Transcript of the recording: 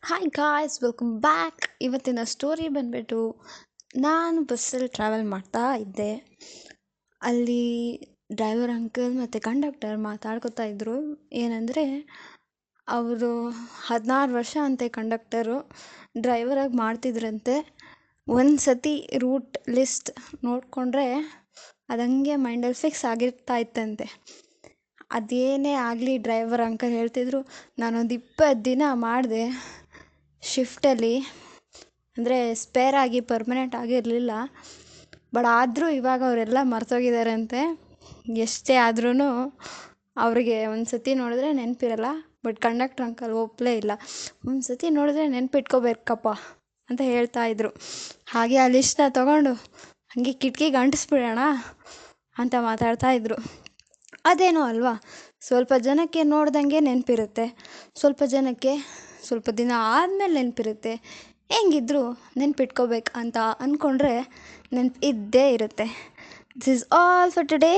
Hi guys, welcome back. ಇವತ್ತಿನ story ಬಂದ್ಬಿಟ್ಟು, ನಾನು ಬಸ್ಸಲ್ಲಿ ಟ್ರಾವೆಲ್ ಮಾಡ್ತಾ ಇದ್ದೆ. ಅಲ್ಲಿ ಡ್ರೈವರ್ ಅಂಕಲ್ ಮತ್ತು ಕಂಡಕ್ಟರ್ ಮಾತಾಡ್ಕೊತಾ ಇದ್ದರು. ಏನಂದರೆ, ಅವರು 16 ವರ್ಷ ಅಂತೆ ಕಂಡಕ್ಟರು ಡ್ರೈವರಾಗಿ ಮಾಡ್ತಿದ್ರಂತೆ. ಒಂದು ಸತಿ ರೂಟ್ ಲಿಸ್ಟ್ ನೋಡಿಕೊಂಡ್ರೆ ಅದಂಗೆ ಮೈಂಡಲ್ಲಿ ಫಿಕ್ಸ್ ಆಗಿರ್ತಾ ಇತ್ತಂತೆ. ಅದೇನೇ ಆಗಲಿ ಡ್ರೈವರ್ ಅಂಕಲ್ ಹೇಳ್ತಿದ್ರು, ನಾನೊಂದು 20 ದಿನ ಮಾಡಿದೆ ಶಿಫ್ಟಲ್ಲಿ, ಅಂದರೆ ಸ್ಪೇರ್ ಆಗಿ ಪರ್ಮನೆಂಟ್ ಆಗಿರಲಿಲ್ಲ. ಬಟ್ ಆದರೂ ಇವಾಗ ಅವರೆಲ್ಲ ಮರ್ತೋಗಿದ್ದಾರಂತೆ. ಎಷ್ಟೇ ಆದ್ರೂ ಅವರಿಗೆ ಒಂದು ಸತಿ ನೋಡಿದ್ರೆ ನೆನಪಿರಲ್ಲ. ಬಟ್ ಕಂಡಕ್ಟ್ರ್ ಅಂಕಲ್ ಒಪ್ಪಲೇ ಇಲ್ಲ. ಒಂದು ಸತಿ ನೋಡಿದ್ರೆ ನೆನಪಿಟ್ಕೋಬೇಕಪ್ಪ ಅಂತ ಹೇಳ್ತಾಯಿದ್ರು. ಹಾಗೆ ಆ ಲಿಸ್ಟ್ನ ತೊಗೊಂಡು ಹಾಗೆ ಕಿಟಕಿಗೆ ಅಂಟಿಸ್ಬಿಡೋಣ ಅಂತ ಮಾತಾಡ್ತಾಯಿದ್ರು. ಅದೇನೋ ಅಲ್ವಾ, ಸ್ವಲ್ಪ ಜನಕ್ಕೆ ನೋಡ್ದಂಗೆ ನೆನಪಿರುತ್ತೆ, ಸ್ವಲ್ಪ ಜನಕ್ಕೆ ಸ್ವಲ್ಪ ದಿನ ಆದಮೇಲೆ ನೆನಪಿರುತ್ತೆ. ಹೆಂಗಿದ್ರು ನೆನಪಿಟ್ಕೋಬೇಕು ಅಂತ ಅಂದ್ಕೊಂಡ್ರೆ ನೆನಪು ಇದ್ದೇ ಇರುತ್ತೆ. This is all for today.